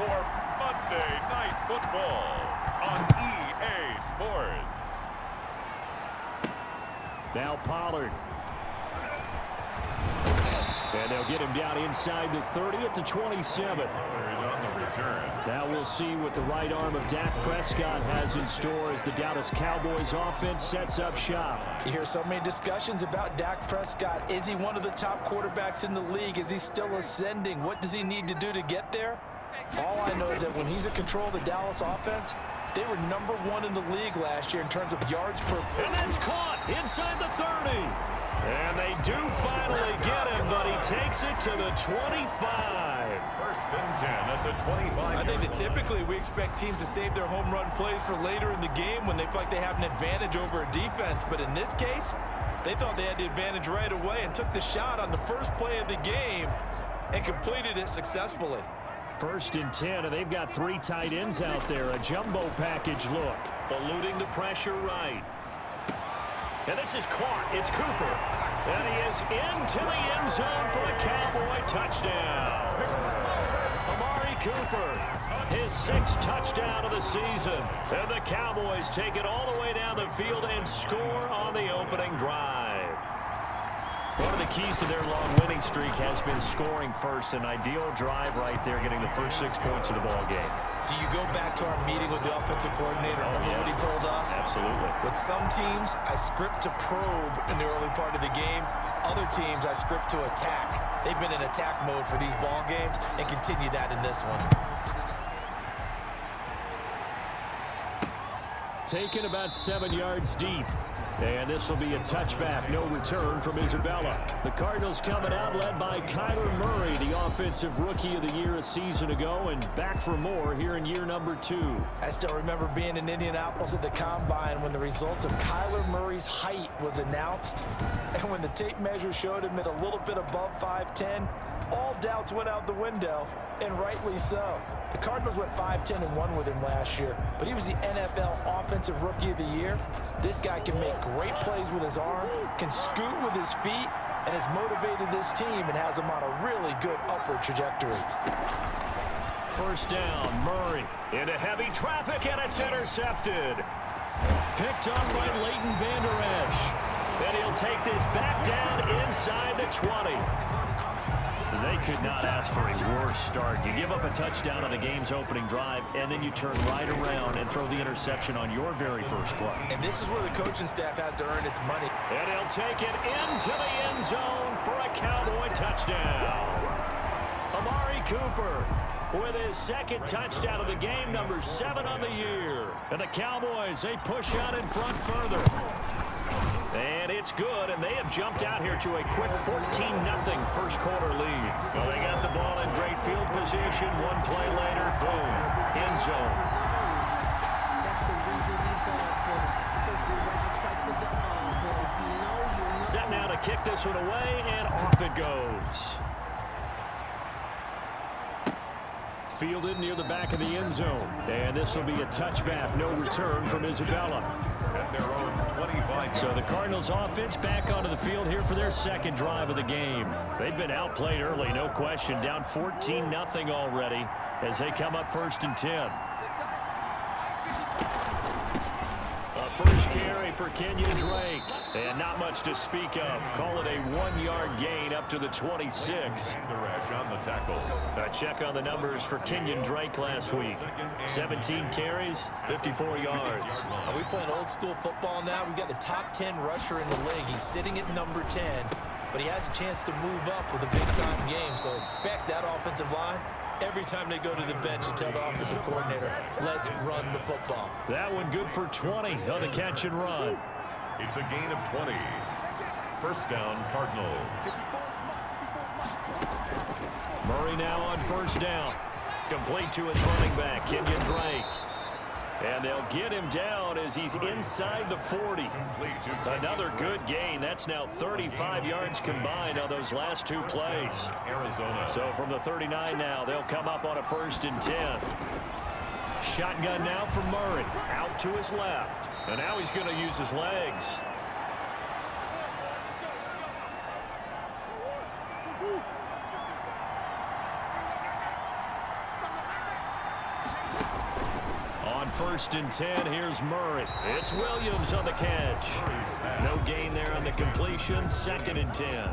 for Monday Night Football on EA Sports. Now Pollard. And they'll get him down inside the 30 at the 27. Now we'll see what the right arm of Dak Prescott has in store as the Dallas Cowboys offense sets up shop. You hear so many discussions about Dak Prescott. Is he one of the top quarterbacks in the league? Is he still ascending? What does he need to do to get there? All I know is that when he's in control of the Dallas offense, they were #1 in the league last year in terms of yards per. And that's caught inside the 30. And they do finally get him, but he takes it to the 25. First and 10 at the 25. I think that typically we expect teams to save their home run plays for later in the game when they feel like they have an advantage over a defense. But in this case, they thought they had the advantage right away and took the shot on the first play of the game and completed it successfully. First and 10, and they've got 3 tight ends out there. A jumbo package look. Eluding the pressure right. And this is caught. It's Cooper. And he is into the end zone for a Cowboy touchdown. Amari Cooper, his 6th touchdown of the season. And the Cowboys take it all the way down the field and score on the opening drive. One of the keys to their long winning streak has been scoring first. An ideal drive right there, getting the first 6 points of the ball game. Do you go back to our meeting with the offensive coordinator? Remember what he told us? Absolutely. With some teams, I script to probe in the early part of the game. Other teams, I script to attack. They've been in attack mode for these ball games and continue that in this one. Taken about 7 yards deep. And this will be a touchback. No return from Isabella. The Cardinals coming out led by Kyler Murray, the offensive rookie of the year a season ago, and back for more here in year number 2. I still remember being in Indianapolis at the Combine when the result of Kyler Murray's height was announced. And when the tape measure showed him at a little bit above 5'10", all doubts went out the window, and rightly so. The Cardinals went 5-10-1 with him last year, but he was the NFL Offensive Rookie of the Year. This guy can make great plays with his arm, can scoot with his feet, and has motivated this team and has them on a really good upward trajectory. First down, Murray into heavy traffic, and it's intercepted. Picked up by Leighton Vander Esch. And he'll take this back down inside the 20. They could not ask for a worse start. You give up a touchdown on the game's opening drive, and then you turn right around and throw the interception on your very first play. And this is where the coaching staff has to earn its money. And he'll take it into the end zone for a Cowboy touchdown. Amari Cooper with his 2nd touchdown of the game, number 7 on the year. And the Cowboys, they push out in front further. And it's good, and they have jumped out here to a quick 14-0 first quarter lead. Well, they got the ball in great field position. One play later, boom, end zone. Set now to kick this one away, and off it goes. Fielded near the back of the end zone. And this will be a touchback. No return from Isabella. At their own 25. So the Cardinals offense back onto the field here for their 2nd drive of the game. They've been outplayed early, no question. Down 14-0 already as they come up 1st and 10. A first carry for Kenyon Drake. And not much to speak of. Call it a 1-yard gain up to the 26. On the tackle. A check on the numbers for Kenyon Drake last week. 17 carries, 54 yards. Are we playing old school football now? We got the top 10 rusher in the league. He's sitting at number 10, but he has a chance to move up with a big-time game. So expect that offensive line every time they go to the bench and tell the offensive coordinator, let's run the football. That one good for 20 on the catch and run. It's a gain of 20. First down, Cardinals. Murray now on first down. Complete to his running back, Kenyon Drake. And they'll get him down as he's inside the 40. Another good gain. That's now 35 yards combined on those last 2 plays. Arizona. So from the 39 now, they'll come up on a 1st and 10. Shotgun now for Murray. Out to his left. And now he's going to use his legs. 1st and 10. Here's Murray. It's Williams on the catch. No gain there on the completion. 2nd and 10.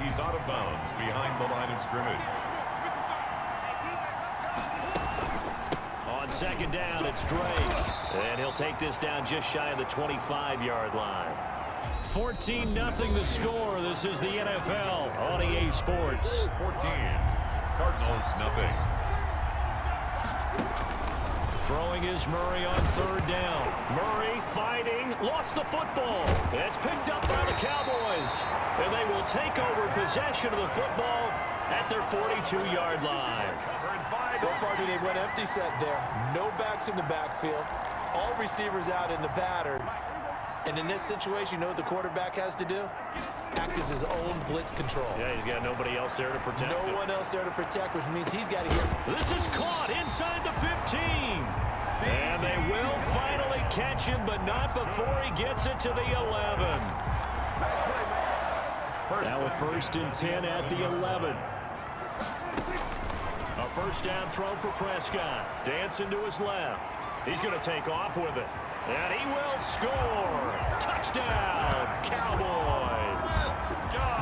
He's out of bounds behind the line of scrimmage. On 2nd down, it's Drake. And he'll take this down just shy of the 25-yard line. 14-0 the score. This is the NFL on EA Sports. 14. Cardinals nothing. Throwing is Murray on 3rd down. Murray fighting, lost the football. It's picked up by the Cowboys. And they will take over possession of the football at their 42-yard line. No party, they went empty set there. No backs in the backfield. All receivers out in the pattern. And in this situation, you know what the quarterback has to do? Act as his own blitz control. Yeah, he's got nobody else there to protect him. No one else there to protect, which means he's got to get... This is caught inside the 15. And they will finally catch him, but not before he gets it to the 11. Now a 1st and 10 at the 11. A 1st down throw for Prescott. Dancing to his left. He's going to take off with it. And he will score. Touchdown, Cowboys.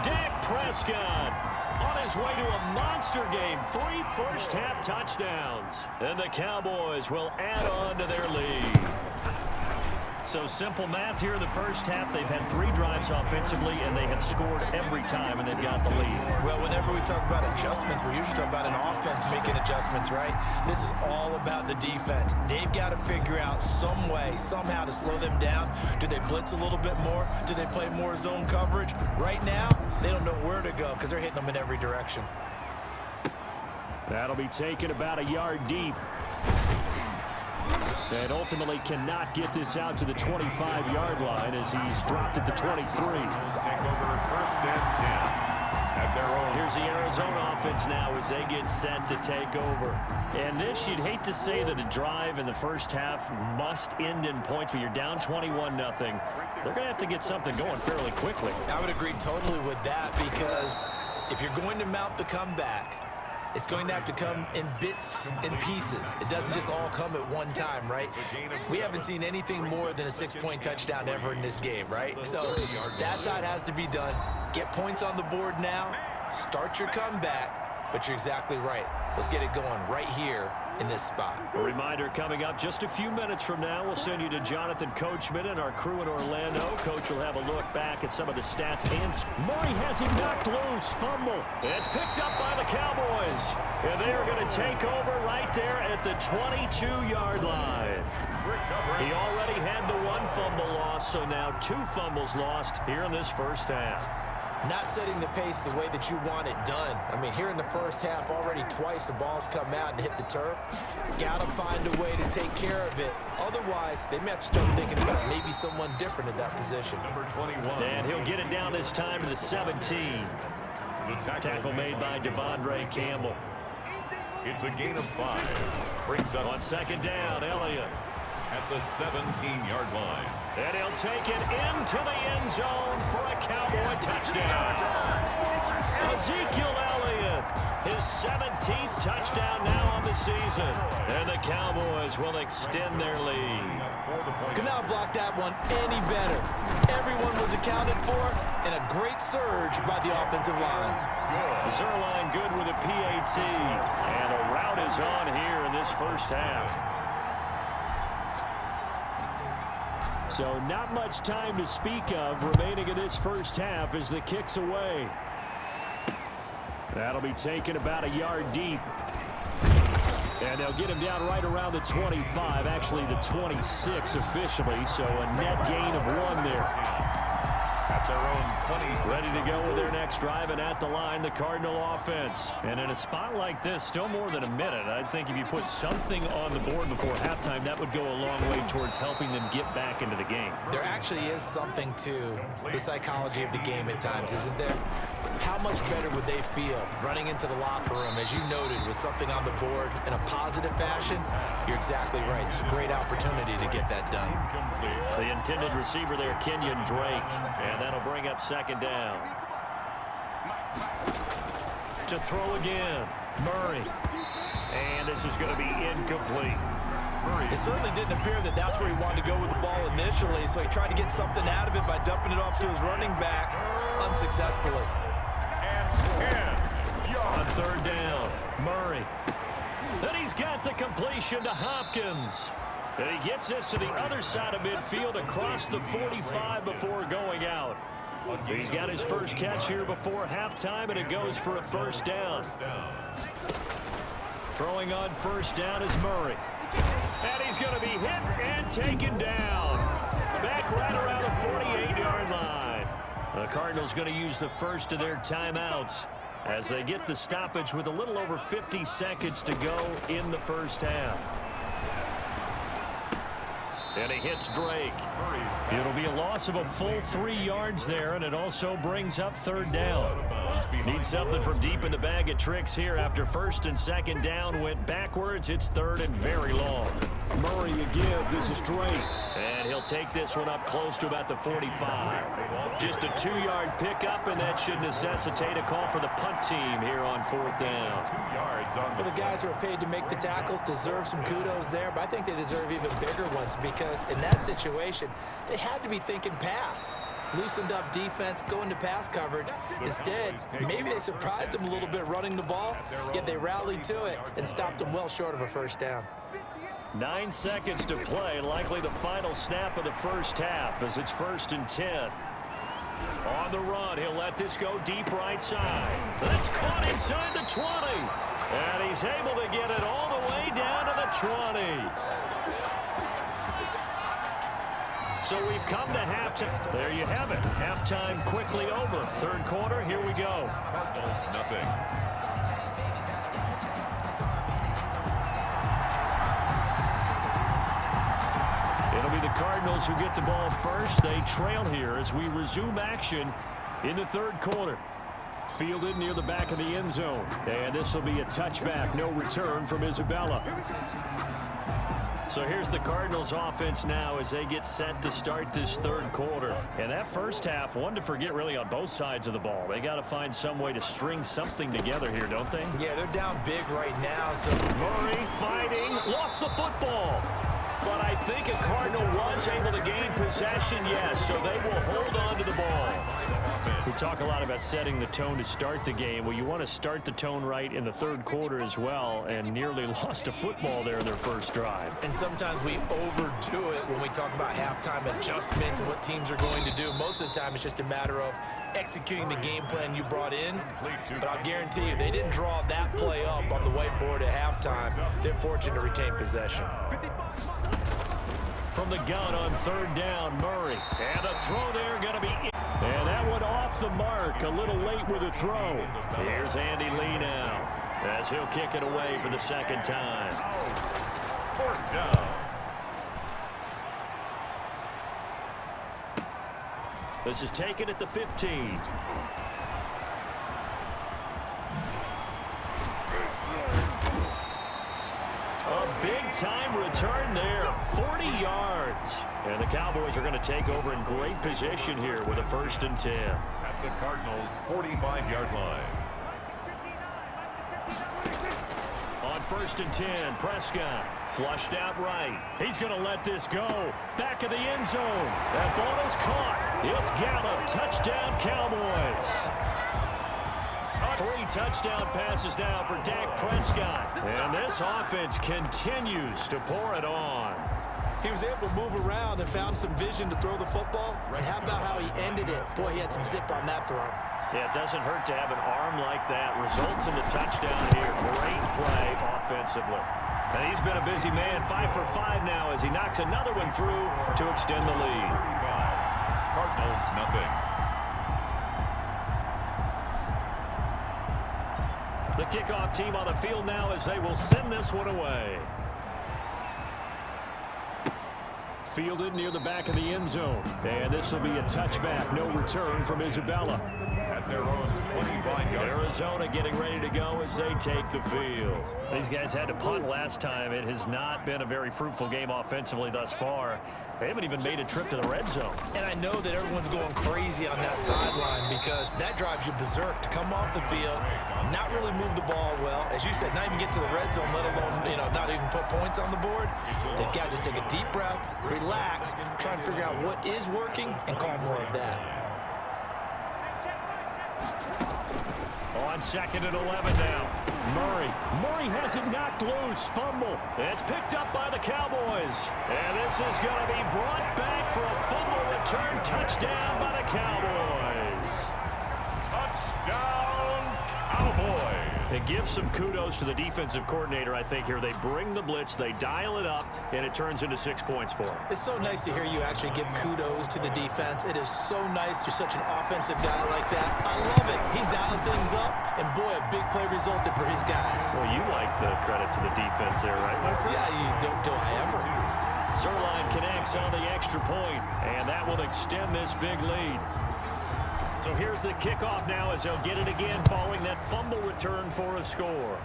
Dak Prescott on his way to a monster game. 3 first-half touchdowns. And the Cowboys will add on to their lead. So simple math here in the first half. They've had 3 drives offensively, and they have scored every time, and they've got the lead. Well, whenever we talk about adjustments, we usually talk about an offense making adjustments, right? This is all about the defense. They've got to figure out some way, somehow to slow them down. Do they blitz a little bit more? Do they play more zone coverage? Right now, they don't know where to go because they're hitting them in every direction. That'll be taken about a yard deep. And ultimately cannot get this out to the 25-yard line as he's dropped at the 23. Take over 1st and 10 at their own. Here's the Arizona offense now as they get set to take over. And this, you'd hate to say that a drive in the first half must end in points, but you're down 21-0. They're going to have to get something going fairly quickly. I would agree totally with that because if you're going to mount the comeback, it's going to have to come in bits and pieces. It doesn't just all come at one time, right? We haven't seen anything more than a 6-point touchdown ever in this game, right? So that's how it has to be done. Get points on the board now. Start your comeback. But you're exactly right. Let's get it going right here in this spot. A reminder coming up just a few minutes from now. We'll send you to Jonathan Coachman and our crew in Orlando. Coach will have a look back at some of the stats. And Murray has him knocked loose. Fumble. It's picked up by the Cowboys. And they are going to take over right there at the 22-yard line. He already had the 1 fumble loss, so now 2 fumbles lost here in this first half. Not setting the pace the way that you want it done. I mean, here in the first half, already twice the ball's come out and hit the turf. Got to find a way to take care of it. Otherwise, they may have to start thinking about maybe someone different at that position. Number 21. And he'll get it down this time to the 17. Tackle made by Devondre Campbell. It's a gain of 5. Brings up on 2nd down, Elliott. At the 17-yard line. And he'll take it into the end zone for a Cowboy touchdown. Ezekiel Elliott, his 17th touchdown now on the season. And the Cowboys will extend their lead. Could not block that one any better. Everyone was accounted for, and a great surge by the offensive line. Zerline good with a PAT. And a route is on here in this first half. So not much time to speak of remaining in this first half as the kick's away. That'll be taken about a yard deep. And they'll get him down right around the 25, actually the 26 officially, so a net gain of 1 there. At their own 26. Ready to go with their next drive, and at the line, the Cardinal offense. And in a spot like this, still more than a minute, I think if you put something on the board before halftime, that would go a long way towards helping them get back into the game. There actually is something to the psychology of the game at times, isn't there? How much better would they feel running into the locker room, as you noted, with something on the board in a positive fashion? You're exactly right. It's a great opportunity to get that done. The intended receiver there, Kenyon Drake, and that'll bring up 2nd down. To throw again, Murray. And this is going to be incomplete. It certainly didn't appear that that's where he wanted to go with the ball initially, so he tried to get something out of it by dumping it off to his running back unsuccessfully. On third down, Murray. And he's got the completion to Hopkins. And he gets this to the other side of midfield across the 45 before going out. He's got his first catch here before halftime, and it goes for a first down. Throwing on first down is Murray. And he's going to be hit and taken down. Back right around the 48-yard line. The Cardinals going to use the first of their timeouts as they get the stoppage with a little over 50 seconds to go in the first half. And he hits Drake. It'll be a loss of a full 3 yards there, and it also brings up third down. Need something from deep in the bag of tricks here after first and second down went backwards. It's third and very long. Murray again. This is Drake. And he'll take this one up close to about the 45. Just a 2-yard pickup, and that should necessitate a call for the punt team here on fourth down. Well, the guys who are paid to make the tackles deserve some kudos there, but I think they deserve even bigger ones because in that situation, they had to be thinking pass. Loosened up defense, going to pass coverage. Instead, maybe they surprised them a little bit running the ball, yet they rallied to it and stopped them well short of a first down. 9 seconds to play, likely the final snap of the first half as it's 1st and 10. On the run, he'll let this go deep right side. That's caught inside the 20. And he's able to get it all the way down to the 20. So we've come to halftime. There you have it. Halftime quickly over. Third quarter, here we go. Cardinals, nothing. It'll be the Cardinals who get the ball first. They trail here as we resume action in the third quarter. Fielded near the back of the end zone. And this will be a touchback. No return from Isabella. So here's the Cardinals offense now as they get set to start this third quarter. And that first half, one to forget really on both sides of the ball. They got to find some way to string something together here, don't they? Yeah, they're down big right now. So Murray fighting, lost the football. But I think a Cardinal was able to gain possession, yes, so they will hold on to the ball. We talk a lot about setting the tone to start the game. Well, you want to start the tone right in the third quarter as well, and nearly lost a football there in their first drive. And sometimes we overdo it when we talk about halftime adjustments and what teams are going to do. Most of the time, it's just a matter of executing the game plan you brought in. But I'll guarantee you, they didn't draw that play up on the whiteboard at halftime. They're fortunate to retain possession. From the gun on third down, Murray. And a throw there going to be in. And that one off the mark. A little late with a throw. Here's Andy Lee now as he'll kick it away for the second time. Fourth down. This is taken at the 15. A big-time return there, 40 yards. And the Cowboys are going to take over in great position here with a 1st and 10. At the Cardinals' 45-yard line. On 1st and 10, Prescott flushed out right. He's going to let this go. Back of the end zone. That ball is caught. It's Gallup. Touchdown, Cowboys. 3 touchdown passes now for Dak Prescott. And this offense continues to pour it on. He was able to move around and found some vision to throw the football. And how about how he ended it? Boy, he had some zip on that throw. Yeah, it doesn't hurt to have an arm like that. Results in the touchdown here. Great play offensively. And he's been a busy man. 5 for 5 now as he knocks another one through to extend the lead. Cardinals, nothing. The kickoff team on the field now as they will send this one away. Fielded near the back of the end zone. And this will be a touchback. No return from Isabella. At At their own 25-yard. Arizona getting ready to go as they take the field. These guys had to punt last time. It has not been a very fruitful game offensively thus far. They haven't even made a trip to the red zone. And I know that everyone's going crazy on that sideline because that drives you berserk to come off the field, not really move the ball well. As you said, not even get to the red zone, let alone, not even put points on the board. They've got to just take a deep breath, relax, try and figure out what is working and call more of that. On 2nd and 11 now. Murray has it knocked loose. Fumble. It's picked up by the Cowboys. And this is going to be brought back for a fumble return touchdown by the Cowboys. Touchdown, Cowboys. It gives some kudos to the defensive coordinator, I think, here. They bring the blitz, they dial it up, and it turns into 6 points for them. It's so nice to hear you actually give kudos to the defense. It is so nice. You're such an offensive guy like that. I love it. He dialed things up, and boy, a big play resulted for his guys. Well, you like the credit to the defense there, right, my friend? Yeah, you do I ever. Zerline connects on the extra point, and that will extend this big lead. So here's the kickoff now as they'll get it again following that fumble return for a score.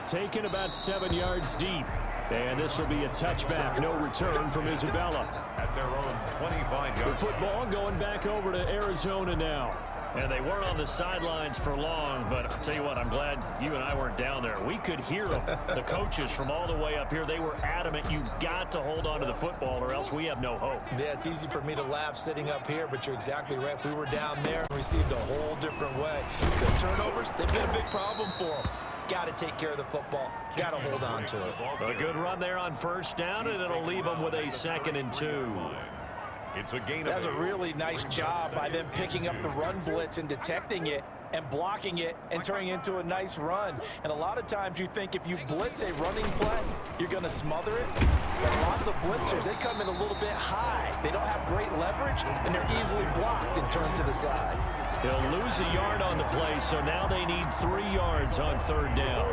Taken about 7 yards deep. And this will be a touchback. No return from Isabella. At their own 25-yard. The football going back over to Arizona now. And they weren't on the sidelines for long, but I'll tell you what, I'm glad you and I weren't down there. We could hear them, the coaches from all the way up here. They were adamant, you've got to hold on to the football or else we have no hope. Yeah, it's easy for me to laugh sitting up here, but you're exactly right. We were down there and received a whole different way. Because turnovers, they've been a big problem for them. Got to take care of the football. Got to hold on to it. A good run there on first down, and it'll leave them with a 2nd and 2. It's a gain of That's a really nice job by them picking up the run blitz and detecting it and blocking it and turning it into a nice run. And a lot of times you think if you blitz a running play, you're going to smother it. But a lot of the blitzers, they come in a little bit high. They don't have great leverage, and they're easily blocked and turned to the side. They'll lose a yard on the play, so now they need 3 yards on 3rd down.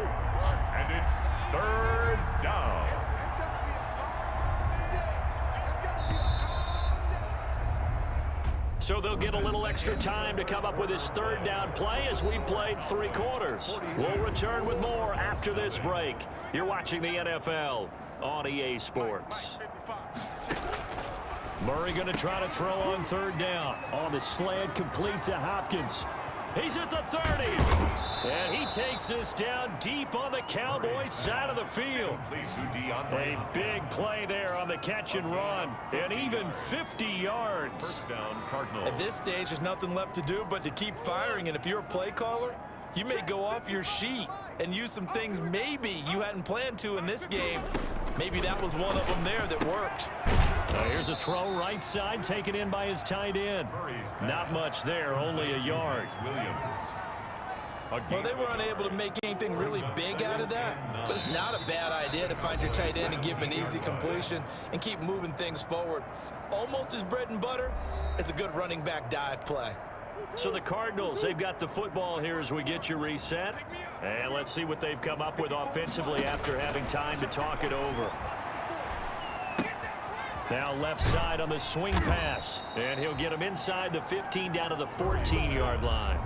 And it's 3rd down. So they'll get a little extra time to come up with his 3rd down play as we played 3 quarters. We'll return with more after this break. You're watching the NFL on EA Sports. Murray going to try to throw on 3rd down. On the slant, complete to Hopkins. He's at the 30. And he takes this down deep on the Cowboys side of the field. A big play there on the catch and run. And even 50 yards. First down, Cardinals. At this stage, there's nothing left to do but to keep firing. And if you're a play caller, you may go off your sheet and use some things maybe you hadn't planned to in this game. Maybe that was one of them there that worked. Here's a throw right side, taken in by his tight end. Not much there, only a yard. Well, they were unable to make anything really big out of that, but it's not a bad idea to find your tight end and give him an easy completion and keep moving things forward. Almost as bread and butter as a good running back dive play. So the Cardinals, they've got the football here as we get you reset. And let's see what they've come up with offensively after having time to talk it over. Now left side on the swing pass. And he'll get him inside the 15 down to the 14-yard line.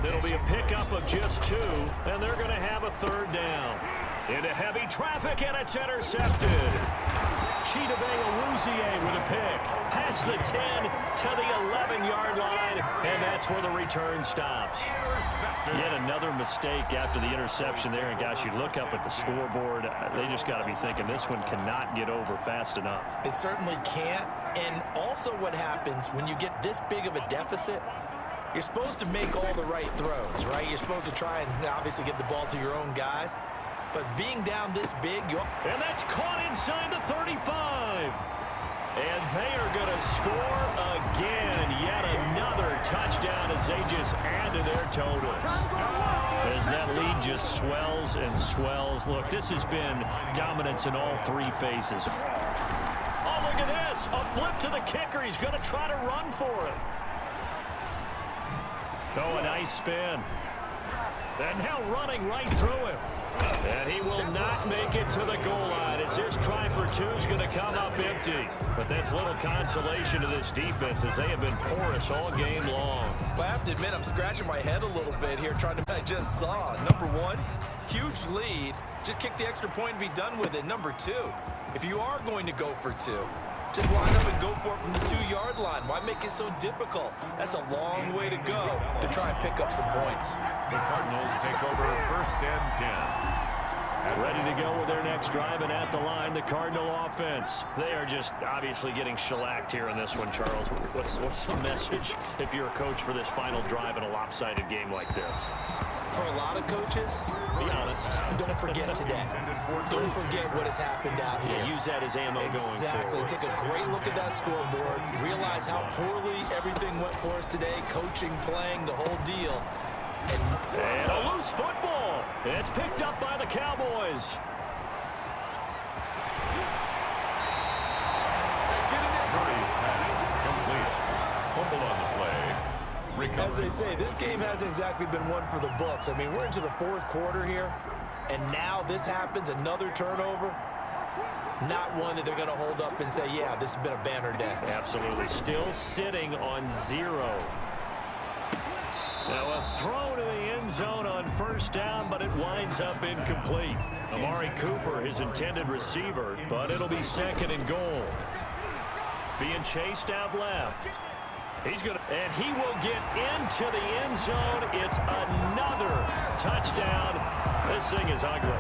It'll be a pickup of just 2, and they're going to have a 3rd down. Into heavy traffic, and it's intercepted. Chidobe with a pick. Past the 10 to the 11-yard line, and that's where the return stops. Yet another mistake after the interception there, and gosh, you look up at the scoreboard, they just got to be thinking this one cannot get over fast enough. It certainly can't, and also what happens when you get this big of a deficit, you're supposed to make all the right throws, right? You're supposed to try and obviously get the ball to your own guys. But being down this big, and that's caught inside the 35. And they are going to score again. Yet another touchdown as they just add to their totals. As that lead just swells and swells. Look, this has been dominance in all 3 phases. Oh, look at this. A flip to the kicker. He's going to try to run for it. Oh, a nice spin. And now running right through him. And he will not make it to the goal line as his try for two is going to come up empty. But that's little consolation to this defense as they have been porous all game long. Well, I have to admit, I'm scratching my head a little bit here trying to, I just saw, number one, huge lead. Just kick the extra point and be done with it. Number two, if you are going to go for two, just line up and go for it from the 2-yard line. Why make it so difficult? That's a long way to go to try and pick up some points. The Cardinals take over 1st and 10. Ready to go with their next drive, and at the line, the Cardinal offense. They are just obviously getting shellacked here in this one, Charles. What's the message if you're a coach for this final drive in a lopsided game like this? For a lot of coaches, be honest. Don't forget today. Don't forget what has happened out here. Yeah, use that as ammo going forward. Exactly. Take a great look at that scoreboard. Realize how poorly everything went for us today. Coaching, playing, the whole deal. And a loose football. It's picked up by the Cowboys. Murray's pass complete. Fumble on the play. Recovery. As they say, this game hasn't exactly been one for the books. I mean, we're into the 4th quarter here, and now this happens, another turnover. Not one that they're going to hold up and say, yeah, this has been a banner day. Absolutely. Still sitting on 0. Now a throw to the end zone on 1st down, but it winds up incomplete. Amari Cooper, his intended receiver, but it'll be 2nd and goal. Being chased out left. He's going to, and he will get into the end zone. It's another touchdown. This thing is ugly.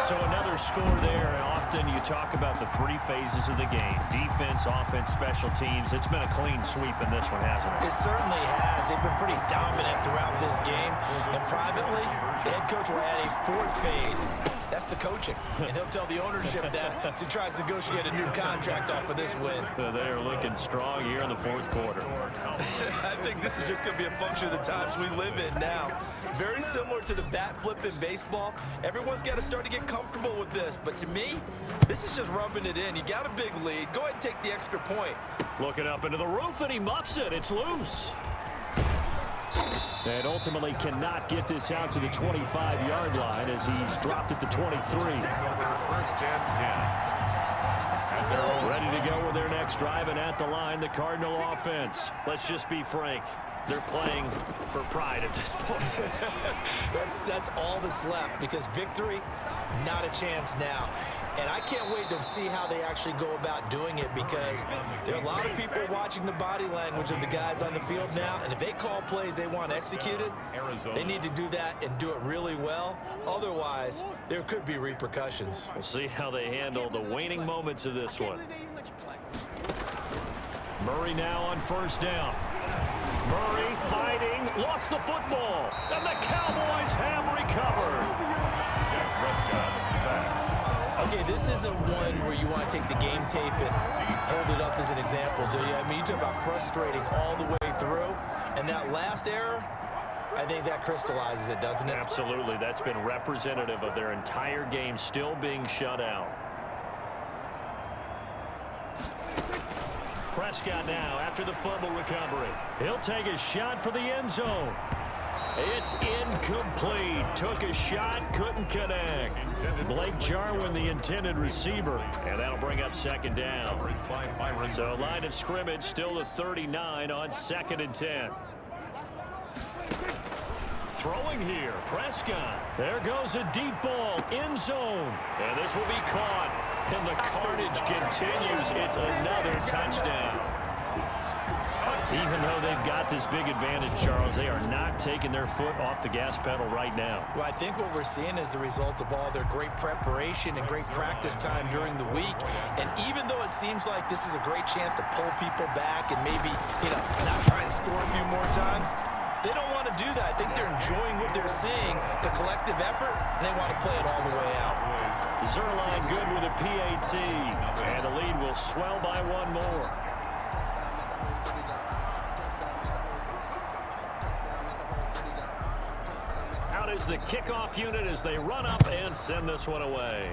So another score there. And often you talk about the 3 phases of the game. Defense, offense, special teams. It's been a clean sweep in this one, hasn't it? It certainly has. They've been pretty dominant throughout this game. And privately, the head coach will add a 4th phase. That's the coaching. And he'll tell the ownership that as he tries to negotiate a new contract off of this win. They are looking strong here in the 4th quarter. I think this is just going to be a function of the times we live in now. Very similar to the bat flip in baseball. Everyone's got to start to get comfortable with this. But to me, this is just rubbing it in. You got a big lead. Go ahead and take the extra point. Looking up into the roof, and he muffs it. It's loose. And ultimately cannot get this out to the 25-yard line as he's dropped it to 23. 1st and 10. Ready to go with their next drive, and at the line, the Cardinal offense. Let's just be frank. They're playing for pride at this point. That's all that's left, because victory, not a chance now. And I can't wait to see how they actually go about doing it, because there are a lot of people watching the body language of the guys on the field now, and if they call plays they want executed, they need to do that and do it really well. Otherwise, there could be repercussions. We'll see how they handle the waning moments of this one. Murray now on 1st down. Murray fighting, lost the football, and the Cowboys have recovered. Prescott sacked. Okay, this isn't one where you want to take the game tape and hold it up as an example, do you? I mean, you talk about frustrating all the way through, and that last error, I think that crystallizes it, doesn't it? Absolutely. That's been representative of their entire game still being shut out. Prescott now after the fumble recovery. He'll take a shot for the end zone. It's incomplete. Took a shot, couldn't connect. Blake Jarwin, the intended receiver, and that'll bring up 2nd down. So line of scrimmage still the 39 on 2nd and 10. Throwing here, Prescott. There goes a deep ball, end zone. And this will be caught. And the carnage continues. It's another touchdown. Even though they've got this big advantage, Charles, they are not taking their foot off the gas pedal right now. Well, I think what we're seeing is the result of all their great preparation and great practice time during the week. And even though it seems like this is a great chance to pull people back and maybe, not try and score a few more times, they don't want to do that. I think they're enjoying what they're seeing, the collective effort, and they want to play it all the way out. Zerline good with a PAT, and the lead will swell by 1 more. Out is the kickoff unit as they run up and send this one away.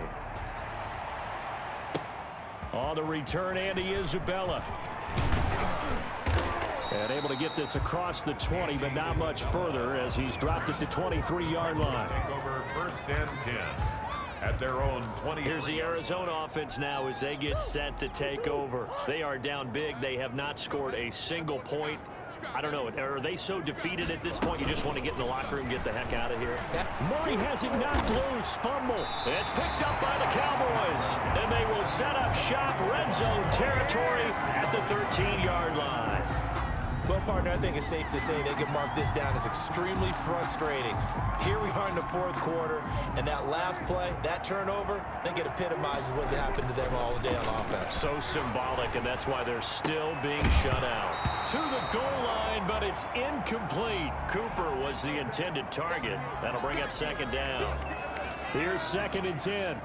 On the return, Andy Isabella. And able to get this across the 20, but not much further as he's dropped it to 23-yard line. Take over 1st and 10 at their own 20. Here's the Arizona offense now as they get set to take over. They are down big. They have not scored a single point. I don't know. Are they so defeated at this point you just want to get in the locker room, get the heck out of here? Murray has it knocked loose. Fumble. It's picked up by the Cowboys. And they will set up shop, red zone territory at the 13-yard line. Well, partner, I think it's safe to say they can mark this down as extremely frustrating. Here we are in the 4th quarter, and that last play, that turnover, I think it epitomizes what happened to them all day on offense. So symbolic, and that's why they're still being shut out. To the goal line, but it's incomplete. Cooper was the intended target. That'll bring up 2nd down. Here's 2nd and 10.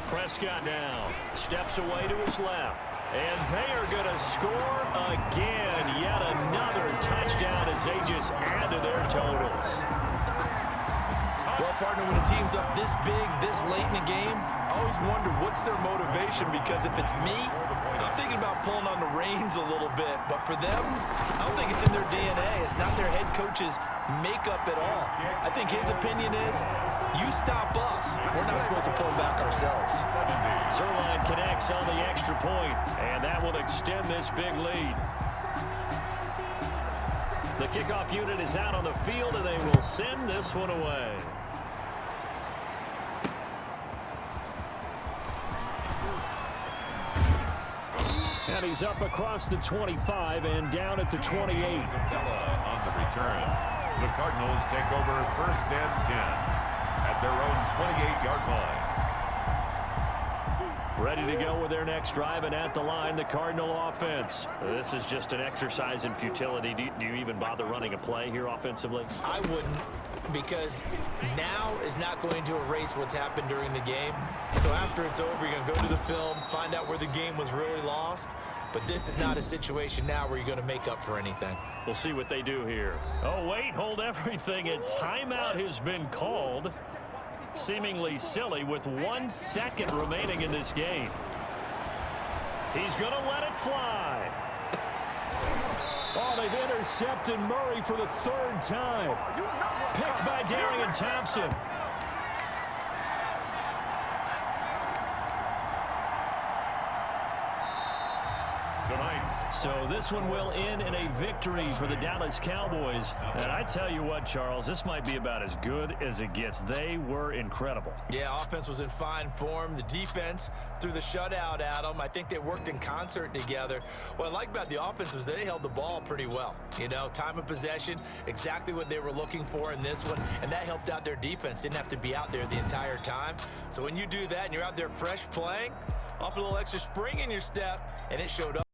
Prescott now steps away to his left. And they are going to score again. Yet another touchdown as they just add to their totals. Well, partner, when a team's up this big, this late in the game, I always wonder what's their motivation, because if it's me, I'm thinking about pulling on the reins a little bit. But for them, I don't think it's in their DNA. It's not their head coach's makeup at all. I think his opinion is, you stop us. We're not supposed to pull back ourselves. Zerline connects on the extra point, and that will extend this big lead. The kickoff unit is out on the field, and they will send this one away. And he's up across the 25 and down at the 28. On the return, the Cardinals take over 1st and 10 at their own 28-yard line. Ready to go with their next drive, and at the line, the Cardinal offense. This is just an exercise in futility. Do you even bother running a play here offensively? I wouldn't, because now is not going to erase what's happened during the game. So after it's over, you're going to go to the film, find out where the game was really lost. But this is not a situation now where you're going to make up for anything. We'll see what they do here. Oh, wait, hold everything. A timeout has been called. Seemingly silly with 1 second remaining in this game. He's going to let it fly. Oh, they've intercepted Murray for the 3rd time. Picked by Darian Thompson. So this one will end in a victory for the Dallas Cowboys. And I tell you what, Charles, this might be about as good as it gets. They were incredible. Yeah, offense was in fine form. The defense threw the shutout at them. I think they worked in concert together. What I like about the offense was they held the ball pretty well. You know, time of possession, exactly what they were looking for in this one. And that helped out their defense. Didn't have to be out there the entire time. So when you do that and you're out there fresh playing, off a little extra spring in your step, and it showed up.